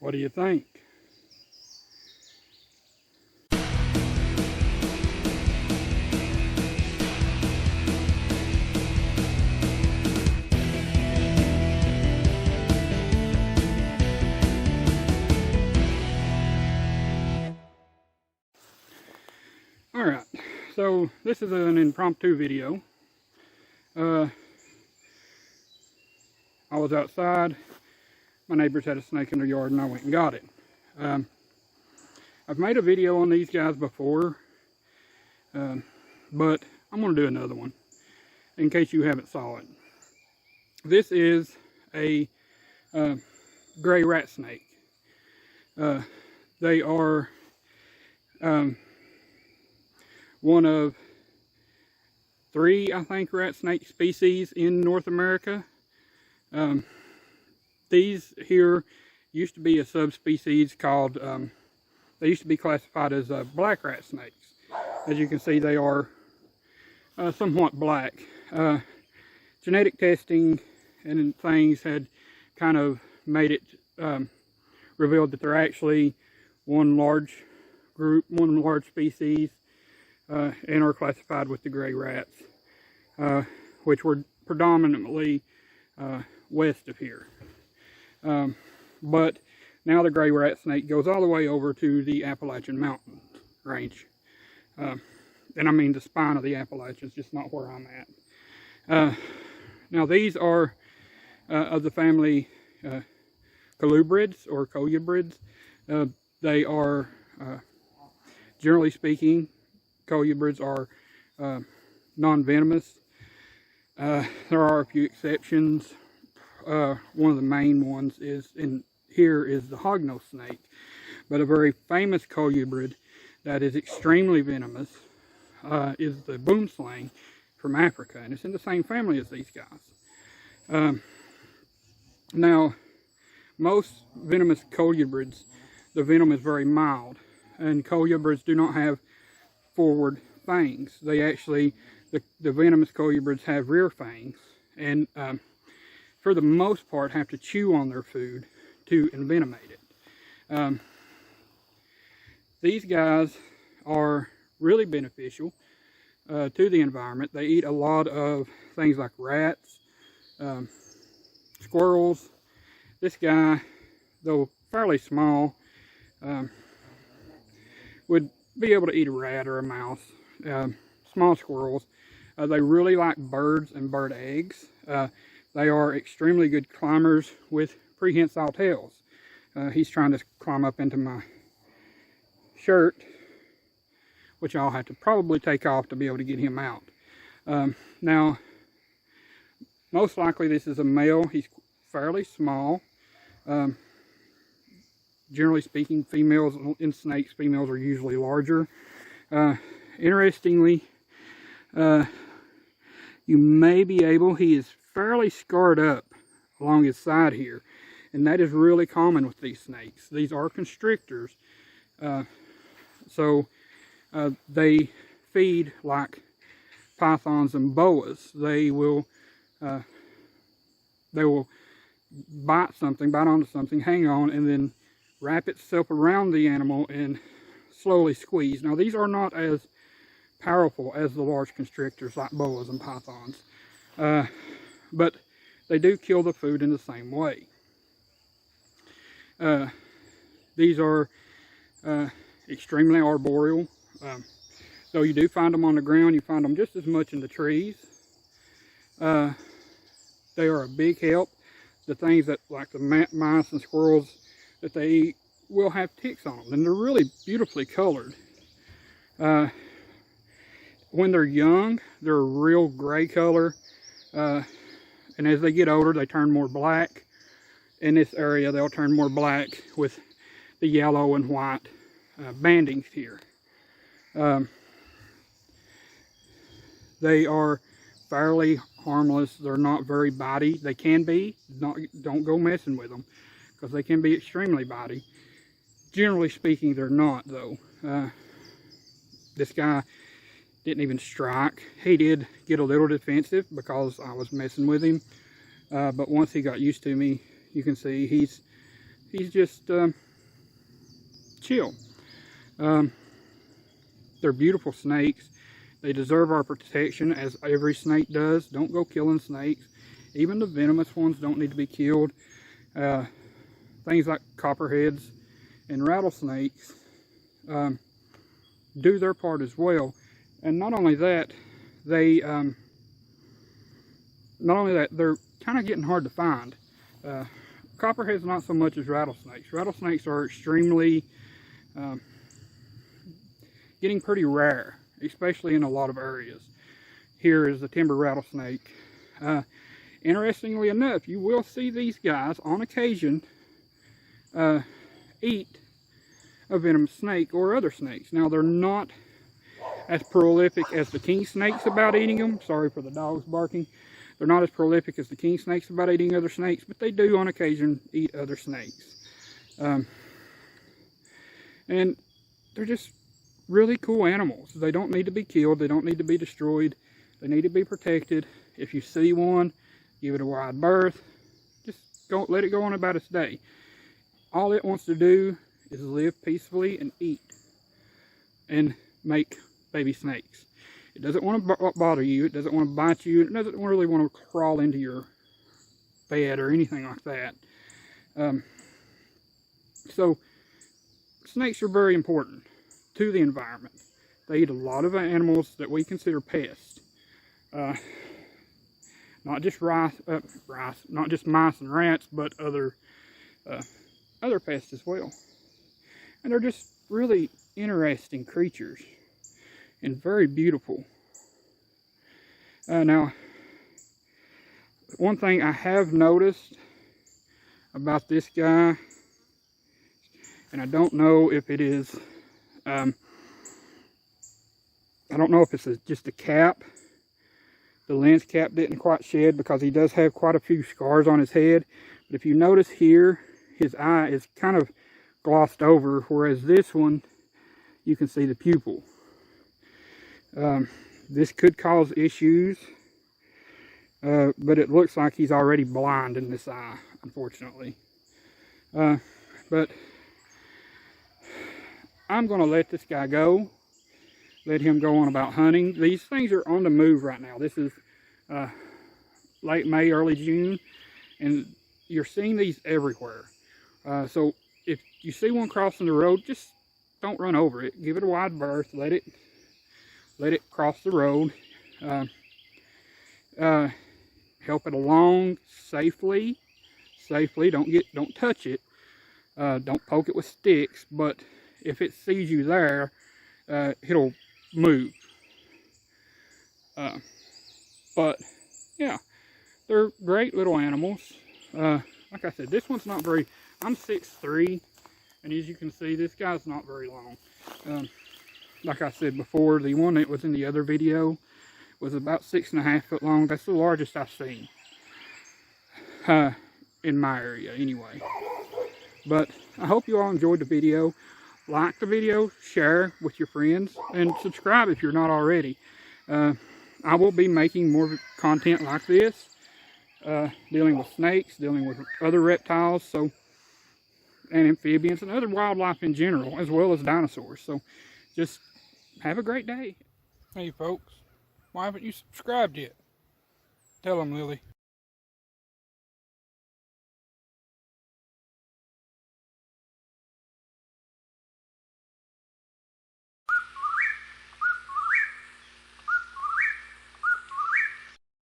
What do you think? Alright, so this is an impromptu video. I was outside, my neighbors had a snake in their yard and I went and got it. I've made a video on these guys before, but I'm going to do another one in case you haven't saw it. This is a gray rat snake. They are one of 3, I think, rat snake species in North America. These here used to be a subspecies called, they used to be classified as black rat snakes. As you can see, they are somewhat black. Genetic testing and things had kind of made it, revealed that they're actually one large group, one large species, and are classified with the gray rats, which were predominantly west of here. But now the gray rat snake goes all the way over to the Appalachian Mountain range. And I mean the spine of the Appalachians, just not where I'm at. Now these are of the family colubrids or colubrids. They are, generally speaking, colubrids are non-venomous. There are a few exceptions. One of the main ones is the hognose snake, but a very famous colubrid that is extremely venomous is the boomslang from Africa, and it's in the same family as these guys. Now, most venomous colubrids, the venom is very mild, and colubrids do not have forward fangs. They actually, the venomous colubrids have rear fangs, and for the most part have to chew on their food to envenomate it. These guys are really beneficial to the environment. They eat a lot of things like rats, squirrels. This guy, though fairly small, would be able to eat a rat or a mouse. Small squirrels. They really like birds and bird eggs. They are extremely good climbers with prehensile tails. He's trying to climb up into my shirt, which I'll have to probably take off to be able to get him out. Now, most likely this is a male. He's fairly small. Generally speaking, females in snakes, females are usually larger. Interestingly, you may be able, he is fairly scarred up along his side here, and that is really common with these snakes. These are constrictors, so they feed like pythons and boas. They will bite onto something, hang on, and then wrap itself around the animal and slowly squeeze. Now these are not as powerful as the large constrictors like boas and pythons, but they do kill the food in the same way. These are extremely arboreal. So you do find them on the ground. You find them just as much in the trees. They are a big help. The things that, like the mice and squirrels that they eat, will have ticks on them, and they're really beautifully colored. When they're young, they're a real gray color, and as they get older, they turn more black. In this area, they'll turn more black with the yellow and white bandings here. They are fairly harmless. They're not very bitey. They can be. Don't go messing with them, because they can be extremely bitey. Generally speaking, they're not, though. This guy didn't even strike. He did get a little defensive because I was messing with him. But once he got used to me, you can see he's He's just chill. They're beautiful snakes. They deserve our protection, as every snake does. Don't go killing snakes. Even the venomous ones don't need to be killed. Things like copperheads and rattlesnakes do their part as well. And not only that, they're kind of getting hard to find. Copperheads not so much as rattlesnakes. Rattlesnakes are extremely getting pretty rare, especially in a lot of areas. Here is the timber rattlesnake. Interestingly enough, you will see these guys on occasion eat a venomous snake or other snakes. Now, they're not as prolific as the king snakes about eating them. Sorry for the dogs barking. They're not as prolific as the king snakes about eating other snakes, but they do on occasion eat other snakes. And they're just really cool animals. They don't need to be killed. They don't need to be destroyed. They need to be protected. If you see one, give it a wide berth. Just don't let it go on about its day. All it wants to do is live peacefully and eat and make baby snakes. It doesn't want to bother you. It doesn't want to bite you. It doesn't really want to crawl into your bed or anything like that. So snakes are very important to the environment. They eat a lot of animals that we consider pests. Not just not just mice and rats, but other pests as well. And they're just really interesting creatures and very beautiful. Now, one thing I have noticed about this guy, and I don't know if it is, I don't know if it's just a cap. The lens cap didn't quite shed because he does have quite a few scars on his head. But if you notice here, his eye is kind of glossed over, whereas this one, you can see the pupil. This could cause issues, but it looks like he's already blind in this eye, unfortunately. But I'm going to let this guy go. Let him go on about hunting. These things are on the move right now. This is late May, early June, and you're seeing these everywhere. So if you see one crossing the road, just don't run over it. Give it a wide berth. Let it cross the road. Help it along safely. Don't touch it. Don't poke it with sticks. But if it sees you there, it'll move. But yeah, they're great little animals. Like I said, this one's not very. I'm 6'3", and as you can see, this guy's not very long. Like I said before, the one that was in the other video was about 6.5 foot long. That's the largest I've seen in my area, anyway. But I hope you all enjoyed the video. Like the video, share with your friends, and subscribe if you're not already. I will be making more content like this, dealing with snakes, dealing with other reptiles, and amphibians, and other wildlife in general, as well as dinosaurs. So just have a great day. Hey folks, why haven't you subscribed yet? Tell them, Lily.